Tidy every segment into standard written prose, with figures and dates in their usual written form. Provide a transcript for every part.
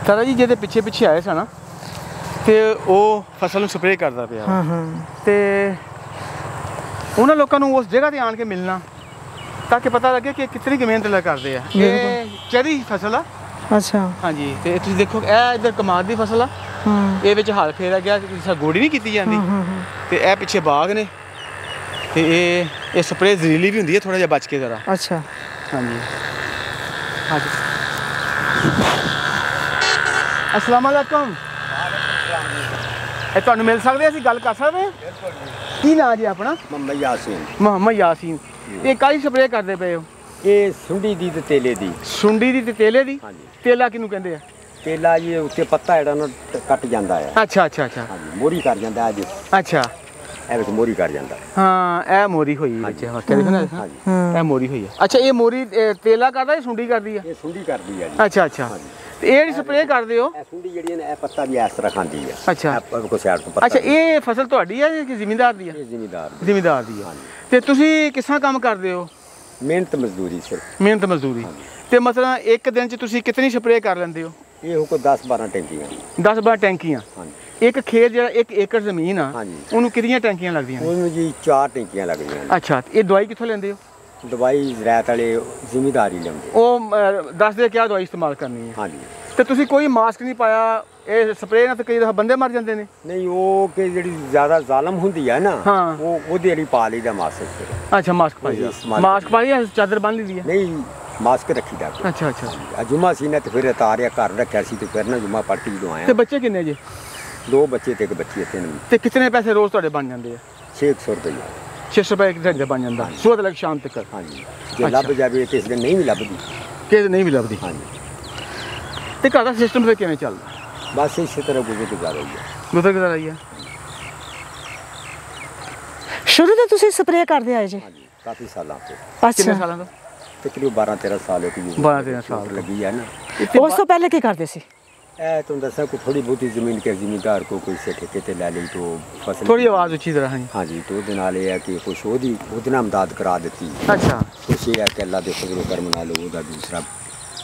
तारा जी ਜਿਹਦੇ ਪਿੱਛੇ ਪਿੱਛੇ ਆਏ ਸਨ ਤੇ ਉਹ ਫਸਲ ਨੂੰ ਸਪਰੇਅ ਕਰਦਾ ਪਿਆ ਤੇ ਉਹਨਾਂ ਲੋਕਾਂ ਨੂੰ ਉਸ ਜਗ੍ਹਾ ਤੇ ਆਣ ਕੇ ਮਿਲਣਾ ਤਾਂ ਕਿ ਪਤਾ ਲੱਗੇ ਕਿ ਕਿੰਨੀ ਕੁ ਮਿਹਨਤ ਕਰਦੇ ਆ। ਇਹ ਚਰੀ ਫਸਲ ਆ। ਅੱਛਾ ਹਾਂਜੀ। ਤੇ ਤੁਸੀਂ ਦੇਖੋ ਇਹ ਇੱਧਰ ਕਮਾਦ ਦੀ ਫਸਲ ਆ। ਇਹ ਵਿੱਚ ਹਲ ਫੇਰਿਆ ਗਿਆ, ਗੋਡੀ ਨਹੀਂ ਕੀਤੀ ਜਾਂਦੀ। ਤੇ ਇਹ ਪਿੱਛੇ ਬਾਗ ਨੇ ਤੇ ਇਹ ਸਪਰੇਅ ਜ਼ਹਿਰੀਲੀ ਵੀ ਹੁੰਦੀ ਹੈ, ਥੋੜਾ ਜਿਹਾ ਬਚ ਕੇ ਜ਼ਰਾ। ਅੱਛਾ ਹਾਂਜੀ ਹਾਂਜੀ। अस्सलाम वालेकुम। ਇਹ ਤੁਹਾਨੂੰ ਮਿਲ ਸਕਦੇ ਅਸੀਂ ਗੱਲ ਕਰ ਸਕਦੇ ਹਾਂ? ਕੀ ਨਾਂ ਜੀ ਆਪਣਾ? ਮੁਹੰਮਦ ਯਾਸੀਨ। ਮੁਹੰਮਦ ਯਾਸੀਨ। ਇਹ ਕਾਹਦੀ ਸਪਰੇਅ ਕਰਦੇ ਪਏ ਹੋ? ਇਹ ਸੁੰਡੀ ਦੀ ਤੇ ਤੇਲੇ ਦੀ। ਸੁੰਡੀ ਦੀ ਤੇ ਤੇਲੇ ਦੀ? ਹਾਂਜੀ। ਤੇਲਾ ਕਿਹਨੂੰ ਕਹਿੰਦੇ ਆ? ਤੇਲਾ ਜੀ ਉੱਤੇ ਪੱਤਾ ਜਿਹੜਾ ਨਾ ਕੱਟ ਜਾਂਦਾ ਹੈ। ਅੱਛਾ ਅੱਛਾ ਅੱਛਾ। ਹਾਂਜੀ ਮੋਰੀ ਕਰ ਜਾਂਦਾ ਅੱਜ। ਅੱਛਾ ਇਹ ਵਿੱਚ ਮੋਰੀ ਕਰ ਜਾਂਦਾ। ਹਾਂ ਇਹ ਮੋਰੀ ਹੋਈ ਵਿੱਚ ਵਾਕਿਆ ਦੇਖੋ ਨਾ। ਇਹ ਮੋਰੀ ਹੋਈ ਹੈ। ਅੱਛਾ ਇਹ ਮੋਰੀ ਤੇਲਾ ਕਰਦਾ ਜਾਂ ਸੁੰਡੀ ਕਰਦੀ ਆ? ਇਹ ਸੁੰਡੀ ਕਰਦੀ ਹੈ ਜੀ। ਅੱਛਾ ਅੱਛਾ। ਇਹ ਜਿਹੜੀ ਸਪਰੇਅ ਕਰਦੇ ਹੋ? ਇਹ ਸੁੰਡੀ ਜਿਹੜੀ ਹੈ ਇਹ ਪੱਤਾ ਵੀ ਇਸ ਤਰ੍ਹਾਂ ਖਾਂਦੀ ਹੈ। ਅੱਛਾ ਕੋਈ ਸਾਈਡ ਤੋਂ ਪੱਤਾ। ਅੱਛਾ ਇਹ ਫਸਲ ਤੁਹਾਡੀ ਹੈ ਕਿ ਜ਼ਿਮੀਂਦਾਰ ਦੀ ਹੈ? ਇਹ ਜ਼ਿਮੀਂਦਾਰ ਦੀ ਹੈ। ਤੇ ਤੁਸੀਂ ਕਿਸ ਤਰ੍ਹਾਂ ਕੰਮ ਕਰਦੇ ਹੋ? ਮਿਹਨਤ ਮਜ਼ਦੂਰੀ ਸਿਰਫ। ਮਿਹਨਤ ਮਜ਼ਦੂਰੀ। ਤੇ ਮਤਲਬ ਇੱਕ ਦਿਨ 'ਚ ਤੁਸੀਂ ਕਿੰਨੀ ਸਪਰੇਅ ਕਰ ਲੈਂਦੇ ਹੋ? ਇਹ ਕੋਈ 10-12 ਟੈਂਕੀਆਂ। 10-12 ਟੈਂਕੀਆਂ? ਹਾਂਜੀ। ਇੱਕ ਖੇਤ ਜਿਹੜਾ 1 ਏਕੜ ਜ਼ਮੀਨ ਆ ਉਹਨੂੰ ਕਿੰਨੀਆਂ ਟੈਂਕੀਆਂ ਲੱਗਦੀਆਂ ਨੇ? ਉਹਨੂੰ ਜੀ 4 ਟੈਂਕੀਆਂ ਲੱਗਦੀਆਂ ਨੇ। ਅੱਛਾ। ਇਹ ਦਵਾਈ ਕਿੱਥੋਂ ਲੈਂਦੇ ਹੋ? ਦਵਾਈ ਜ਼ਰਾਅਤ ਵਾਲੇ ਜ਼ਿਮੀਂਦਾਰੀ ਲੈਂਦੇ। ਉਹ ਦੱਸਦੇ ਕਿਆ ਦਵਾਈ ਇਸਤੇਮਾਲ ਕਰਨੀ ਹੈ? ਹਾਂਜੀ। ਤੇ ਤੁਸੀਂ ਕੋਈ ਮਾਸਕ ਨਹੀਂ ਪਾਇਆ? ਇਹ ਸਪਰੇਅ ਨਾਲ ਤਾਂ ਕਈ ਦਫਾ ਬੰਦੇ ਮਰ ਜਾਂਦੇ ਨੇ। ਨਹੀਂ ਉਹ ਕਿ ਜਿਹੜੀ ਜ਼ਿਆਦਾ ਜ਼ਾਲਮ ਹੁੰਦੀ ਹੈ ਨਾ ਉਹ ਉਹਦੇ ਲਈ ਪਾ ਲਈਦਾ ਮਾਸਕ। ਅੱਛਾ ਮਾਸਕ ਪਾਈਦਾ। ਮਾਸਕ ਪਾਈਦਾ ਚਾਦਰ ਬੰਨ ਲਈ ਦੀ ਹੈ? ਨਹੀਂ ਮਾਸਕ ਰੱਖੀ ਦਾ। ਅੱਛਾ ਅੱਛਾ। ਜੁਮਾ ਸੀ ਨਾ ਤੇ ਫਿਰ ਤਾਰਿਆ ਘਰ ਰੱਖਿਆ ਸੀ ਤੇ ਫਿਰ ਨਾ ਜੁਮਾ ਪੜ੍ਹ ਕੇ ਜਦੋਂ ਆਇਆ। ਤੇ ਬੱਚੇ ਕਿੰਨੇ ਜੇ? 2 ਬੱਚੇ ਤੇ 1 ਬੱਚੀ ਹੈ। ਤੇ ਕਿੰਨੇ ਪੈਸੇ ਰੋਜ਼ ਤੁਹਾਡੇ ਬਣ ਜਾਂਦੇ ਆ? 600 ਰੁਪਏ। 600 ਰੁਪਏ ਇੱਕ ਘੰਟੇ ਬਣ ਜਾਂਦਾ ਸਵੇਰ ਤੋਂ ਲੈ ਕੇ ਸ਼ਾਮ ਤੱਕ? ਹਾਂਜੀ। ਜੇ ਲੱਭ ਜਾਵੇ ਕਿਸੇ ਦਿਨ ਨਹੀਂ ਵੀ ਲੱਭਦੀ। ਕਿਸੇ ਨਹੀਂ ਵੀ ਲੱਭਦੀ? ਹਾਂਜੀ। ਤੇ ਘਰ ਦਾ ਸਿਸਟਮ ਫਿਰ ਕਿਵੇਂ ਚੱਲਦਾ? ਬਸ ਇਸੇ ਤਰ੍ਹਾਂ ਗੁਜ਼ਰ ਰਹੀ ਹੈ। ਗੁਜ਼ਰ ਰਹੀ ਹੈ। ਸ਼ੁਰੂ ਤੋਂ ਤੁਸੀਂ ਸਪਰੇਅ ਕਰਦੇ ਆਏ ਜੀ? ਹਾਂਜੀ ਕਾਫੀ ਸਾਲਾਂ ਤੋਂ। ਕਿੰਨੇ ਸਾਲਾਂ ਤੋਂ? ਤਕਰੀਬਨ 12-13 ਸਾਲ ਹੋ ਗਏ। 12-13 ਸਾਲ ਲੱਗੀ ਹੈ ਨਾ। ਉਸ ਤੋਂ ਪਹਿਲੇ ਕੀ ਕਰਦੇ ਸੀ? ਇਹ ਤੁਹਾਨੂੰ ਦੱਸਿਆ ਕੋਈ थोड़ी बहुत ਜ਼ਮੀਨ के ਜ਼ਿਮੀਂਦਾਰ को कोई से ठेके ਤੇ ਲੈ ਲਈ तो फसल। थोड़ी आवाज़ अच्छी तरह है। हाँ जी। तो ਉਹਦੇ ਨਾਲ ਇਹ ਹੈ ਕਿ ਕੁਛ ਉਹਦੇ ਨਾਲ ਮਦਦ ਕਰਾ ਦਿੱਤੀ। ਅੱਛਾ। ਕੁਛ ਇਹ ਹੈ ਕਿ ਅੱਲਾ ਦੇ ਫਜ਼ਲ ਕਰਮ ਨਾਲ ਉਹਦਾ ਦੂਸਰਾ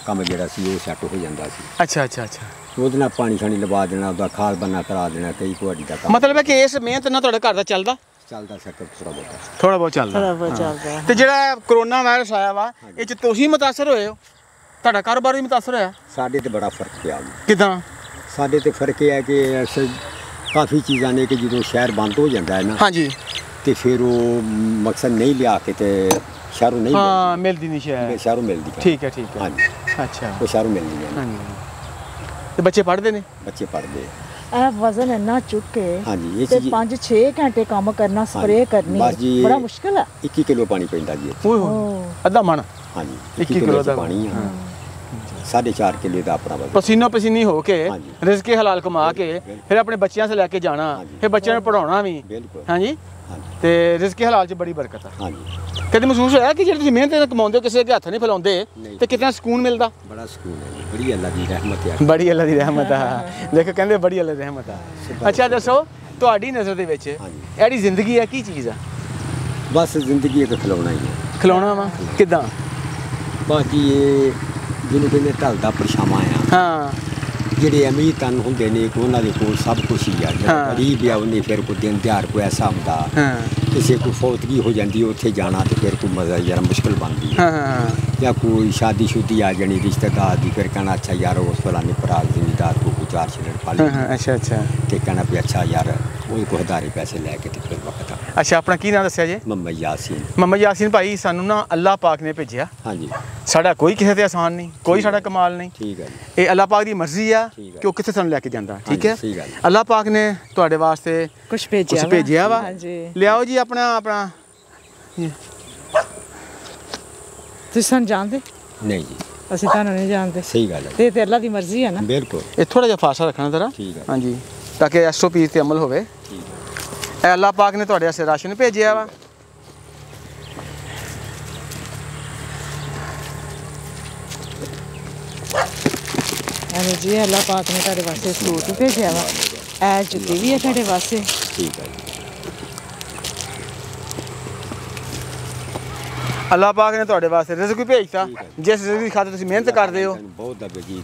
ਕੰਮ ਜਿਹੜਾ ਸੀ ਉਹ ਸੈੱਟ ਹੋ ਜਾਂਦਾ ਸੀ। ਅੱਛਾ ਅੱਛਾ ਅੱਛਾ। ਉਹਦੇ ਨਾਲ ਪਾਣੀ ਛਾਣੀ ਲਵਾ ਦੇਣਾ, ਉਹਦਾ ਖਾਦ ਬੰਨਾ ਕਰਾ ਦੇਣਾ, ਕਈ ਕੁਆੜੀ ਦਾ ਕੰਮ। ਮਤਲਬ ਹੈ ਕਿ ਇਸ ਮਿਹਨਤ ਨਾਲ ਤੁਹਾਡਾ ਘਰ ਦਾ ਚੱਲਦਾ ਸੈਕਟਰ ਥੋੜਾ ਬਹੁਤ ਚੱਲਦਾ। ਤੇ ਜਿਹੜਾ ਕਰੋਨਾ ਵਾਇਰਸ ਆਇਆ ਵਾ ਇਹ 'ਚ ਤੁਸੀਂ ਮੁਤਾਸਰ ਹੋਏ ਹੋ? ਤੁਹਾਡਾ ਕਾਰੋਬਾਰ ਵੀ ਮੁਤਾਸਰ ਹੋਇਆ? ਸਾਡੇ ਤੇ ਬੜਾ ਫਰਕ ਪਿਆ। ਕਿੱਦਾਂ? ਸਾਡੇ ਤੇ ਫਰਕ ਇਹ ਹੈ ਕਿ ਅਸਲ ਕਾਫੀ ਚੀਜ਼ਾਂ ਨੇ ਕਿ ਜਦੋਂ ਸ਼ਹਿਰ ਬੰਦ ਹੋ ਜਾਂਦਾ ਹੈ ਨਾ। ਹਾਂਜੀ। ਤੇ ਫਿਰ ਉਹ ਮਕਸਦ ਨਹੀਂ ਲਿਆ ਕੇ ਤੇ ਸ਼ਹਿਰੋਂ ਨਹੀਂ ਮਿਲਦੀ ਨਹੀਂ ਸ਼ਹਿਰੋਂ ਮਿਲਦੀ। ਠੀਕ ਹੈ ਠੀਕ ਹੈ। ਹਾਂਜੀ ਅੱਛਾ। ਉਹ ਸ਼ਹਿਰੋਂ ਮਿਲਦੀ ਹੈ। ਹਾਂਜੀ। ਤੇ ਬੱਚੇ ਪੜ੍ਹਦੇ ਨੇ? ਬੱਚੇ ਪੜ੍ਹਦੇ। ਇਹ ਵਜ਼ਨ ਇੰਨਾ ਚੁੱਕ ਕੇ ਹਾਂਜੀ ਤੇ 5-6 ਘੰਟੇ ਕੰਮ ਕਰਨਾ, ਸਪਰੇਅ ਕਰਨੀ ਬੜਾ ਮੁਸ਼ਕਿਲ ਹੈ। 21 ਕਿਲੋ ਪਾਣੀ ਪੈਂਦਾ ਜੀ। ਅੱਧਾ ਮਣ? ਹਾਂਜੀ 21 ਕਿਲੋ ਦਾ ਪਾਣੀ ਹੈ। 4.5 ਕਿਲੋ ਦਾ ਆਪਣਾ ਪਸੀਨੋ ਪਸੀਨੀ ਹੋ ਕੇ ਰਿਜ਼ਕੇ ਹਲਾਲ ਕਮਾ ਕੇ ਫਿਰ ਆਪਣੇ ਬੱਚਿਆਂ ਸੇ ਲੈ ਕੇ ਜਾਣਾ, ਫਿਰ ਬੱਚਿਆਂ ਨੂੰ ਪੜਾਉਣਾ ਵੀ। ਹਾਂਜੀ। ਤੇ ਰਿਜ਼ਕੇ ਹਲਾਲ 'ਚ ਬੜੀ ਬਰਕਤ ਆ। ਹਾਂਜੀ। ਕਦੇ ਮਹਿਸੂਸ ਹੋਇਆ ਕਿ ਜਿਹੜੇ ਤੁਸੀਂ ਮਿਹਨਤ ਨਾਲ ਕਮਾਉਂਦੇ ਹੋ ਕਿਸੇ ਅੱਗੇ ਹੱਥ ਨਹੀਂ ਫੈਲਾਉਂਦੇ ਤੇ ਕਿੰਨਾ ਸਕੂਨ ਮਿਲਦਾ? ਬੜਾ ਸਕੂਨ ਹੈ। ਬੜੀ ਅੱਲਾ ਦੀ ਰਹਿਮਤ ਹੈ। ਬੜੀ ਅੱਲਾ ਦੀ ਰਹਿਮਤ ਆ। ਦੇਖੋ ਕਹਿੰਦੇ ਬੜੀ ਅੱਲਾ ਦੀ ਰਹਿਮਤ ਆ। ਅੱਛਾ ਦੱਸੋ ਤੁਹਾਡੀ ਨਜ਼ਰ ਦੇ ਵਿੱਚ ਇਹਦੀ ਜ਼ਿੰਦਗੀ ਹੈ ਕੀ ਚੀਜ਼ ਆ? ਬਸ ਜ਼ਿੰਦਗੀ ਇੱਕ ਖਿਲੌਣਾ ਹੀ ਹੈ। ਖਿਲੌਣਾ ਵਾ? ਕਿੱਦਾਂ? ਬਾਕੀ ਇਹ ਜਿਹਨੂੰ ਕਹਿੰਦੇ ਢਲਦਾ ਪਰਛਾਵਾਂ ਆ। ਹਾਂ। ਜਿਹੜੇ ਅਮੀਰ ਤਨ ਹੁੰਦੇ ਨੇ ਉਹਨਾਂ ਦੇ ਕੋਲ ਸਭ ਕੁਝ ਹੀ ਆ। ਜਿਹੜਾ ਗਰੀਬ ਆ ਉਹਨੇ ਫਿਰ ਕੋਈ ਦਿਨ ਤਿਉਹਾਰ ਕੋਈ ਐਸਾ ਹੁੰਦਾ ਕਿਸੇ ਕੋਈ ਫੌਤਗੀ ਹੋ ਜਾਂਦੀ ਉੱਥੇ ਜਾਣਾ ਤੇ ਫਿਰ ਕੋਈ ਮਜ਼ਾ ਯਾਰ ਮੁਸ਼ਕਿਲ ਬਣਦੀ ਹੈ। ਜਾਂ ਕੋਈ ਸ਼ਾਦੀ ਸ਼ੁਦੀ ਆ ਜਾਣੀ ਰਿਸ਼ਤੇਦਾਰ ਦੀ ਫਿਰ ਕਹਿਣਾ ਅੱਛਾ ਯਾਰ ਉਸ ਫਲਾਣੇ ਭਰਾ ਜ਼ਿਮੀਂਦਾਰ को 4 ਸਿਲੰਡਰ ਪਾ ਲਈ। ਅੱਛਾ ਅੱਛਾ। ਤੇ ਕਹਿਣਾ ਵੀ ਅੱਛਾ ਯਾਰ ਉਹ ਕੋਈ ਹਜ਼ਾਰੇ ਪੈਸੇ ਲੈ ਕੇ ਤੇ ਫਿਰ ਵਕਤ ਆ। ਅੱਛਾ ਆਪਣਾ ਕੀ ਨਾਮ ਦੱਸਿਆ ਜੀ? ਮੁਹੰਮਦ ਯਾਸੀਨ। ਮੁਹੰਮਦ ਯਾਸੀਨ ਭਾਈ ਸਾਨੂੰ ਨਾ ਅੱਲਾਹ ਪਾਕ ਨੇ ਭੇਜਿਆ। ਹਾਂਜੀ। ਸਾਡਾ ਕੋਈ ਕਿਸੇ ਤੇ ਆਸਾਨ ਨਹੀਂ, ਕੋਈ ਸਾਡਾ ਕਮਾਲ ਨਹੀਂ। ਠੀਕ ਹੈ ਜੀ। ਇਹ ਅੱਲਾਹ ਪਾਕ ਦੀ ਮਰਜ਼ੀ ਆ ਕਿ ਉਹ ਕਿੱਥੇ ਸਾਨੂੰ ਲੈ ਕੇ ਜਾਂਦਾ। ਠੀਕ ਹੈ। ਅੱਲਾਹ ਪਾਕ ਨੇ ਤੁਹਾਡੇ ਵਾਸਤੇ ਕੁਝ ਭੇਜਿਆ ਵਾ। ਲਿਆਓ ਜੀ ਆਪਣਾ ਤੁਸੀਂ ਸਾਨੂੰ ਜਾਣਦੇ? ਨਹੀਂ ਜੀ ਅਸੀਂ ਤੁਹਾਨੂੰ ਨਹੀਂ ਜਾਣਦੇ। ਸਹੀ ਗੱਲ ਹੈ। ਤੇ ਅੱਲਾ ਦੀ ਮਰਜ਼ੀ ਹੈ ਨਾ। ਬਿਲਕੁਲ। ਇਹ ਥੋੜਾ ਜਿਹਾ ਫਾਸਲਾ ਰੱਖਣਾ ਜ਼ਰਾ। ਠੀਕ ਹੈ। ਹਾਂਜੀ ਤਾਂ ਕਿ SOP ਤੇ ਅਮਲ ਹੋਵੇ। ਠੀਕ ਹੈ। ਅੱਲਾਹ ਪਾਕ ਨੇ ਤੁਹਾਡੇ ਵਾਸਤੇ ਰਾਸ਼ਨ ਭੇਜਿਆ ਵਾ। ਐਵੇਂ ਜੀ ਅੱਲਾਹ ਪਾਕ ਨੇ ਤੁਹਾਡੇ ਵਾਸਤੇ ਸੂਟ ਭੇਜਿਆ ਵਾ। ਇਹ ਜੁੱਤੀ ਵੀ ਹੈ ਤੁਹਾਡੇ ਵਾਸਤੇ। ਠੀਕ ਹੈ। ਅੱਲਾਹ ਪਾਕ ਨੇ ਤੁਹਾਡੇ ਵਾਸਤੇ ਰਿਜ਼ਕ ਵੀ ਭੇਜਤਾ ਜਿਸ ਰਿਜ਼ਕ ਦੀ ਖਾਤਰ ਤੁਸੀਂ ਮਿਹਨਤ ਕਰਦੇ ਹੋ। ਬਹੁਤ ਦਬੇਗੀ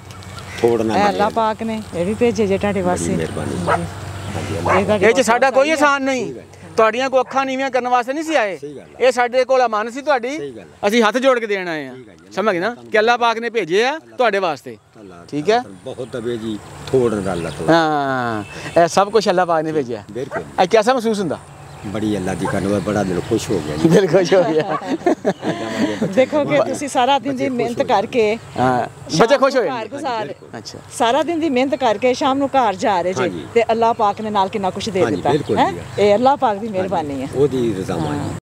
ਥੋੜ ਨਾ ਇਹ ਅੱਲਾ ਪਾਕ ਨੇ ਇਹ ਵੀ ਭੇਜੇ ਜੇ ਤੁਹਾਡੇ ਵਾਸਤੇ। ਮਿਹਰਬਾਨੀ। ਇਹ 'ਚ ਸਾਡਾ ਕੋਈ ਆਸਾਨ ਨਹੀਂ, ਤੁਹਾਡੀਆਂ ਕੋ ਅੱਖਾਂ ਨੀਵੀਆਂ ਕਰਨ ਵਾਸਤੇ ਨਹੀਂ ਸੀ ਆਏ, ਇਹ ਸਾਡੇ ਕੋਲ ਅਮਾਨਤ ਸੀ ਤੁਹਾਡੀ, ਅਸੀਂ ਹੱਥ ਜੋੜ ਕੇ ਦੇਣ ਆਏ ਆ, ਸਮਝ ਗਏ ਨਾ ਕਿ ਅੱਲਾ ਪਾਕ ਨੇ ਭੇਜੇ ਆ ਤੁਹਾਡੇ ਵਾਸਤੇ, ਠੀਕ ਹੈ। ਬਹੁਤ ਤਵੇ ਜੀ ਥੋੜ ਨਾ ਅੱਲਾ ਤੋਂ। ਹਾਂ ਇਹ ਸਭ ਕੁਝ ਅੱਲਾ ਪਾਕ ਨੇ ਭੇਜਿਆ। ਬਿਲਕੁਲ। ਇਹ ਕਿਹਦਾ ਮਹਿਸੂਸ ਹੁੰਦਾ? ਬੜੀ ਅੱਲਾ ਦੀ ਕਰਨਵਾ, ਬੜਾ ਦਿਲ ਖੁਸ਼ ਹੋ ਗਿਆ ਜੀ। ਦਿਲ ਖੁਸ਼ ਹੋ ਗਿਆ। ਦੇਖੋ ਕਿ ਤੁਸੀਂ ਸਾਰਾ ਦਿਨ ਦੀ ਮਿਹਨਤ ਕਰਕੇ, ਹਾਂ ਬੱਚੇ ਖੁਸ਼ ਹੋਏ। ਘਰ ਗੁਜ਼ਾਰ ਅੱਛਾ ਸਾਰਾ ਦਿਨ ਦੀ ਮਿਹਨਤ ਕਰਕੇ ਸ਼ਾਮ ਨੂੰ ਘਰ ਜਾ ਰਹੇ ਜੀ, ਤੇ ਅੱਲਾਹ ਪਾਕ ਨੇ ਨਾਲ ਕਿੰਨਾ ਕੁਝ ਦੇ ਦਿੱਤਾ ਹੈ। ਇਹ ਅੱਲਾਹ ਪਾਕ ਦੀ ਮਿਹਰਬਾਨੀ ਹੈ, ਉਹਦੀ ਰਜ਼ਾਮੰਦੀ।